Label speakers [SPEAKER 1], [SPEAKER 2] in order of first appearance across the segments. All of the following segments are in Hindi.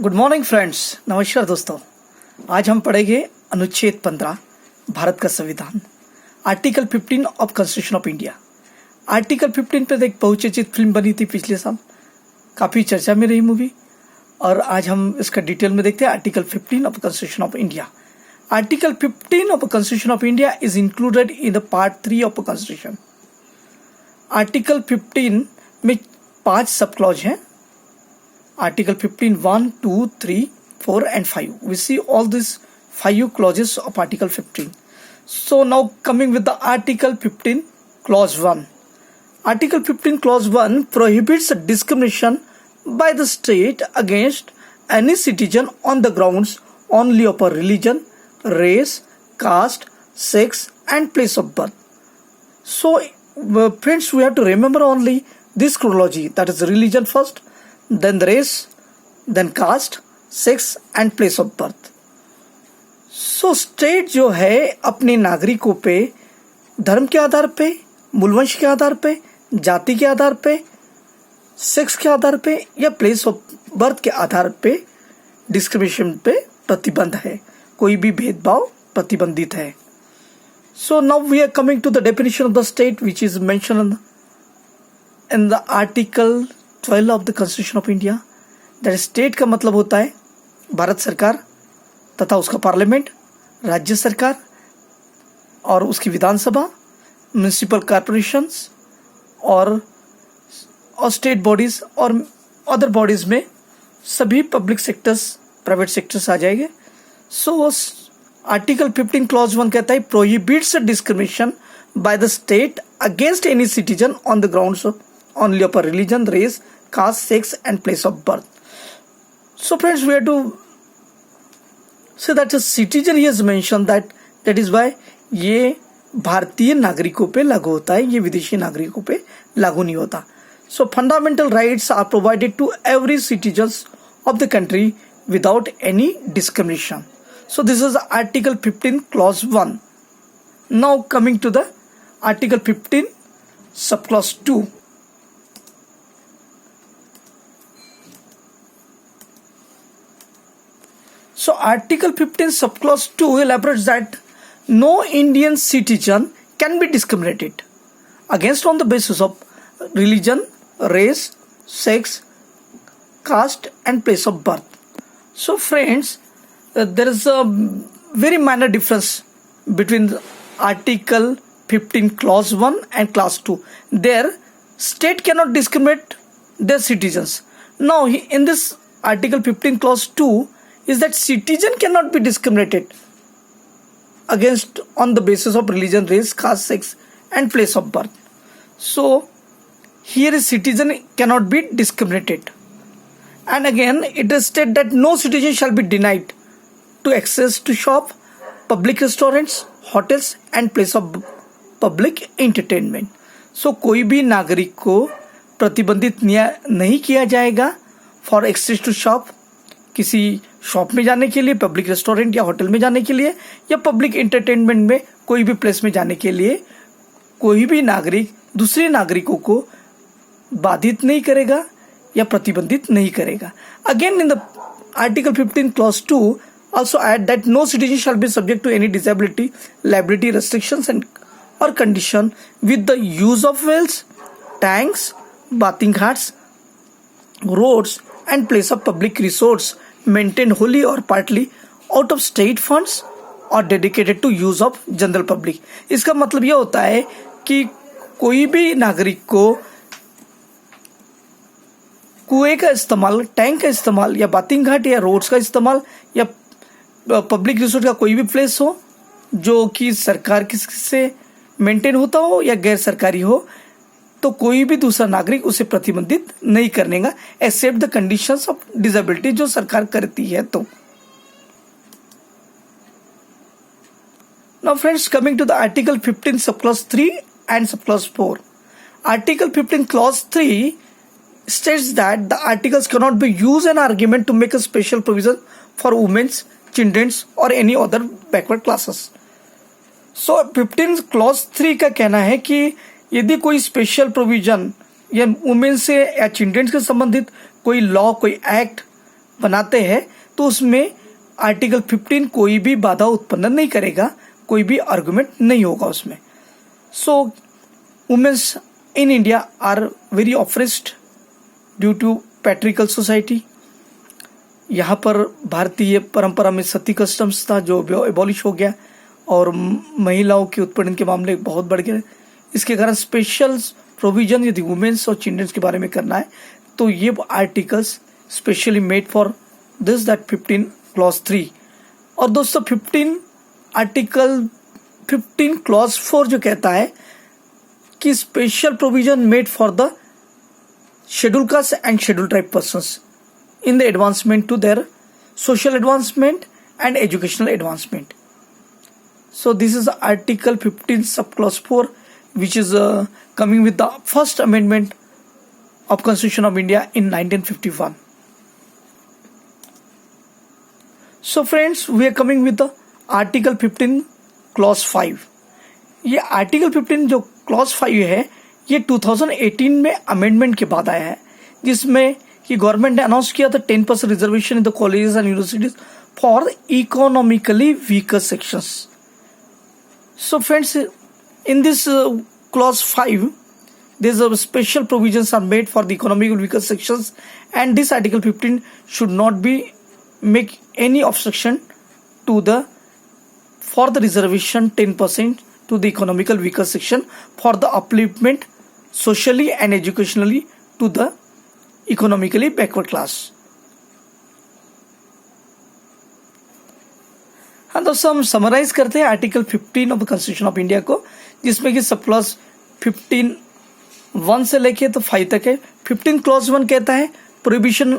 [SPEAKER 1] गुड मॉर्निंग फ्रेंड्स, नमस्कार दोस्तों। आज हम पढ़ेंगे अनुच्छेद 15 भारत का संविधान, article 15 of constitution of India. Article 15 पे एक बहुचर्चित फिल्म बनी थी पिछले साल, काफ़ी चर्चा में रही मूवी, और आज हम इसका डिटेल में देखते हैं। Article 15 of constitution of India. Article 15 of constitution of India is included in the part 3 of constitution. Article 15 में 5 सब क्लॉज हैं। Article 15, 1, 2, 3, 4 and 5. We see all these 5 clauses of Article 15. So now coming with the Article 15 Clause 1. Article 15 Clause 1 prohibits discrimination by the state against any citizen on the grounds only of a religion, race, caste, sex and place of birth. So friends, we have to remember only this chronology, that is religion first, then the race, then caste, sex and place of birth. So state जो है अपने नागरिकों पे धर्म के आधार पे, मूलवंश के आधार पे, जाति के आधार पे, सेक्स के आधार पे या प्लेस ऑफ बर्थ के आधार पे डिस्क्रिमिनेशन पे प्रतिबंध है, कोई भी भेदभाव प्रतिबंधित है। So now we are coming to the definition of the state which is mentioned in the Article 12 of the constitution of India. That state का मतलब होता है भारत सरकार तथा उसका पार्लियामेंट, राज्य सरकार और उसकी विधानसभा, म्यूनिसिपल कॉरपोरेशंस और स्टेट बॉडीज और अदर बॉडीज में सभी पब्लिक सेक्टर्स, प्राइवेट सेक्टर्स आ जाएंगे। सो आर्टिकल 15 क्लॉज 1 कहता है prohibits discrimination by the state against any citizen on the grounds of only of a religion, race, caste, sex and place of birth. So friends, we have to say that a citizen he has mentioned that is why ये भारतीय नागरिकों पे लागू होता है, ये विदेशी नागरिकों पे लागू नहीं होता। So fundamental rights are provided to every citizens of the country without any discrimination. So this is Article 15 Clause 1. Now coming to the Article 15 Subclause 2. So Article 15 Subclause 2 elaborates that no Indian citizen can be discriminated against on the basis of religion, race, sex, caste and place of birth. So friends, there is a very minor difference between Article 15 Clause 1 and Clause 2. There, state cannot discriminate their citizens. Now in this Article 15 Clause 2 is that citizen cannot be discriminated against on the basis of religion, race, caste, sex and place of birth. So here is citizen cannot be discriminated, and again it is stated that no citizen shall be denied to access to shop, public restaurants, hotels and place of public entertainment. So कोई भी नागरिक को प्रतिबंधित नहीं किया जाएगा फॉर एक्सेस टू शॉप, किसी शॉप में जाने के लिए, पब्लिक रेस्टोरेंट या होटल में जाने के लिए या पब्लिक एंटरटेनमेंट में कोई भी प्लेस में जाने के लिए कोई भी नागरिक दूसरे नागरिकों को बाधित नहीं करेगा या प्रतिबंधित नहीं करेगा। Again in the article 15 clause 2 also add that no citizen shall be subject to any disability, liability restrictions and or condition with the use of wells, tanks, bathing ghats, roads and place of public resource maintained wholly or partly out of state funds or dedicated to use of general public. इसका मतलब यह होता है कि कोई भी नागरिक को कुएं का इस्तेमाल, टैंक का इस्तेमाल या बाथिंग घाट या रोड्स का इस्तेमाल या पब्लिक रिसोर्स का कोई भी प्लेस हो जो कि सरकार से मेंटेन होता हो या गैर सरकारी हो, तो कोई भी दूसरा नागरिक उसे प्रतिबंधित नहीं करेगा except the conditions of disability जो सरकार करती है। तो now friends, coming to the article 15 subclause 3 and subclause 4. Article 15 clause 3 states that the articles cannot be used an argument to make a special provision for women's, children's or any other backward classes. So 15 clause 3 का कहना है कि यदि कोई स्पेशल प्रोविजन या वुमेन से या चिल्ड्रेन से संबंधित कोई लॉ, कोई एक्ट बनाते हैं तो उसमें आर्टिकल 15 कोई भी बाधा उत्पन्न नहीं करेगा, कोई भी आर्गुमेंट नहीं होगा उसमें। So womens in India are very oppressed due to patriarchal society. यहाँ पर भारतीय परंपरा में सती कस्टम्स था जो एबॉलिश हो गया और महिलाओं के उत्पीड़न के मामले बहुत बढ़ गए। इसके कारण स्पेशल प्रोविजन यदि वुमेन्स और चिल्ड्रंस के बारे में करना है तो ये articles specially made for this that 15 clause 3। और दोस्तों 15 आर्टिकल 15 क्लॉज 4 जो कहता है कि special provision made for the schedule caste and schedule tribe persons in the advancement to their social advancement and educational advancement. So this is Article 15 subclause 4 which is coming with the first amendment of Constitution of India in 1951. So friends, we are coming with the Article 15 clause 5. ये Article 15 जो clause 5 है ये 2018 में amendment के बाद आया है, जिसमें कि गवर्नमेंट ने अनाउंस किया था 10% reservation in the colleges and universities for economically weaker sections. So friends, in this clause 5 there is a special provisions are made for the economically weaker sections and this article 15 should not be make any obstruction to the for the reservation 10% to the economical weaker section for the upliftment socially and educationally to the economically backward class. हाँ दोस्तों, हम समराइज करते हैं article 15 of constitution of India को, जिसमें कि सब क्लॉज 15 1 से लेके तो 5 तक है। 15 क्लॉज 1 कहता है prohibition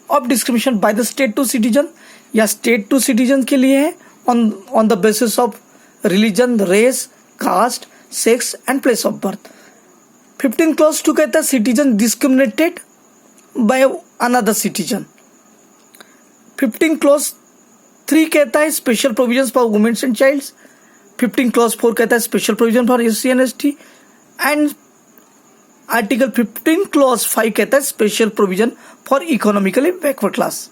[SPEAKER 1] of discrimination by the state to citizen, या स्टेट टू सिटीजन के लिए है on the basis of religion, race, caste, sex and place of birth. 15 clause 2 कहता है citizen discriminated by another citizen। 15 clause 3 कहता है special provisions for women's and childs. 15 clause 4 कहता है special provision for SC and ST and article 15 clause 5 कहता है special provision for economically backward class.